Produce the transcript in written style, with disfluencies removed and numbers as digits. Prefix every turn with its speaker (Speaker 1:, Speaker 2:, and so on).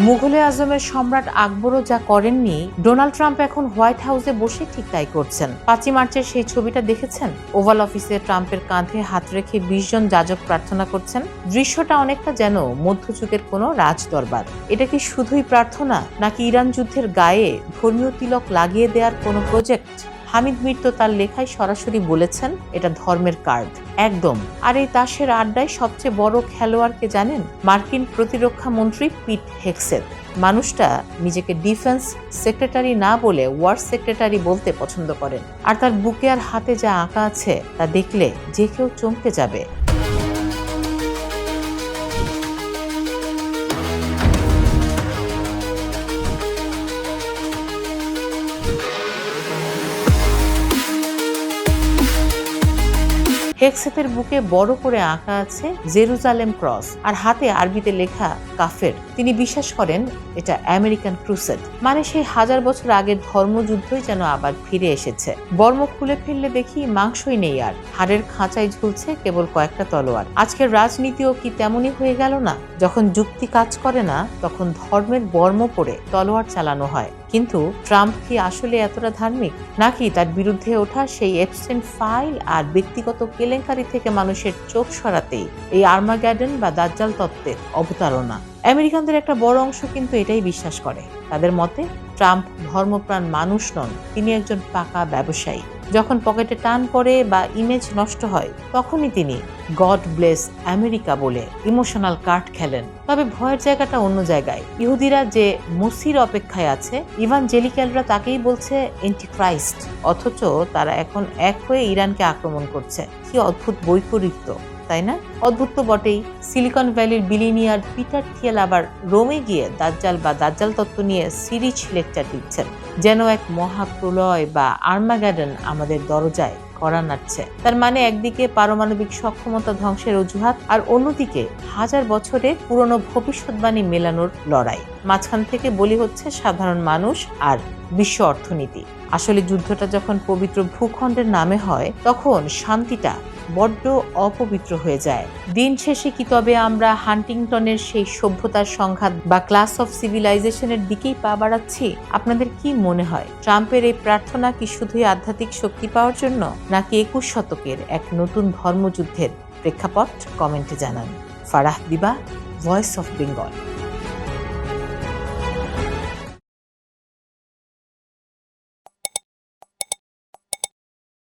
Speaker 1: মুঘলে আজমের সম্রাট আকবরও যা করেননি, ডোনাল্ড ট্রাম্প এখন হোয়াইট হাউসে বসে ঠিক তাই করছেন। 5ই মার্চের সেই ছবিটা দেখেছেন? ওভাল অফিসে ট্রাম্পের কাঁধে হাত রেখে 20 জন যাজক প্রার্থনা করছেন। দৃশ্যটা অনেকটা যেন মধ্যযুগের কোনো রাজদরবার। এটা কি শুধুই প্রার্থনা, নাকি ইরান যুদ্ধের গায়ে ধর্মীয় তিলক লাগিয়ে দেওয়ার কোনো প্রজেক্ট? হামিদ মির তো তার লেখায় সরাসরি বলেছেন এটা ধর্মের কার্ড। একদম। আর এই তাসের আড্ডায় সবচেয়ে বড় খেলোয়াড়কে জানেন? মার্কিন প্রতিরক্ষা মন্ত্রী পিট হেগসেথ। মানুষটা নিজেকে ডিফেন্স সেক্রেটারি না বলে ওয়ার সেক্রেটারি বলতে পছন্দ করেন। আর তার বুকে আর হাতে যা আঁকা আছে তা দেখলে যে কেউ চমকে যাবে। হেগসেথের বুকে বড় করে আঁকা আছে জেরুজালেম ক্রস, আর হাতে আরবিতে লেখা কাফের। তিনি বিশ্বাস করেন এটা আমেরিকান ক্রুসেড, মানে সেই 1000 বছর আগের ধর্মযুদ্ধই যেন আবার ফিরে এসেছে। বর্ম খুলে ফেললে দেখি মাংসই নেই, আর হাড়ের খাঁচায় ঝুলছে কেবল কয়েকটা তলোয়ার। আজকের রাজনীতিও কি তেমনই হয়ে গেল না? যখন যুক্তি কাজ করে না, তখন ধর্মের বর্ম পরে তলোয়ার চালানো হয়। কিন্তু ট্রাম্প কি আসলে এতটা ধার্মিক, নাকি তার বিরুদ্ধে ওঠা সেই এপস্টাইন ফাইল আর ব্যক্তিগত কেলেঙ্কারি থেকে মানুষের চোখ সরাতেই এই আর্মাগেডন বা দাজ্জাল তত্ত্বের অবতারণা? আমেরিকানদের একটা বড় অংশ কিন্তু এটাই বিশ্বাস করে। তাদের মতে ট্রাম্প ধর্মপ্রাণ মানুষ নন, তিনি একজন পাকা ব্যবসায়ী। যখন পকেটে টান পড়ে বা ইমেজ নষ্ট হয়, তখনই তিনি গড ব্লেস আমেরিকা বলে ইমোশনাল কার্ড খেলেন। তবে ভয়ের জায়গাটা অন্য জায়গায়। ইহুদিরা যে মসির অপেক্ষায় আছে, ইভানজেলিক্যালরা তাকেই বলছে এন্টিক্রাইস্ট, অথচ তারা এখন এক হয়ে ইরানকে আক্রমণ করছে। কি অদ্ভুত বৈপরীত্য, তাই না? অদ্ভুত তো বটেই। সিলিকন ভ্যালির বিলিনিয়ার পিটার থিয়েল আবার রোমে গিয়ে দাজ্জাল বা দাজ্জাল তত্ত্ব নিয়ে সিরিজ লেকচার দিচ্ছেন, যেন এক মহাপ্রলয় বা আর্মাগেডন আমাদের দরজায় কড়া নাড়ছে। তার মানে একদিকে পারমাণবিক সক্ষমতা ধ্বংসের অজুহাত, আর অন্যদিকে 1000 বছরের পুরনো ভবিষ্যৎবাণী মেলানোর লড়াই। মাঝখান থেকে বলি হচ্ছে সাধারণ মানুষ আর বিশ্ব অর্থনীতি। আসলে যুদ্ধটা যখন পবিত্র ভূখণ্ডের নামে হয়, তখন শান্তিটা বড্ড অপবিত্র হয়ে যায়। দিন শেষে কি তবে আমরা হান্টিংটনের সেই সভ্যতার সংঘাত বা ক্লাস অফ সিভিলাইজেশনের দিকেই পা বাড়াচ্ছি? আপনাদের কি মনে হয়, ট্রাম্পের এই প্রার্থনা কি শুধুই আধ্যাত্মিক শক্তি পাওয়ার জন্য, নাকি 21 শতকের এক নতুন ধর্মযুদ্ধের প্রেক্ষাপট? কমেন্টে জানান। ফারাহ দিবা, ভয়েস অফ বেঙ্গল।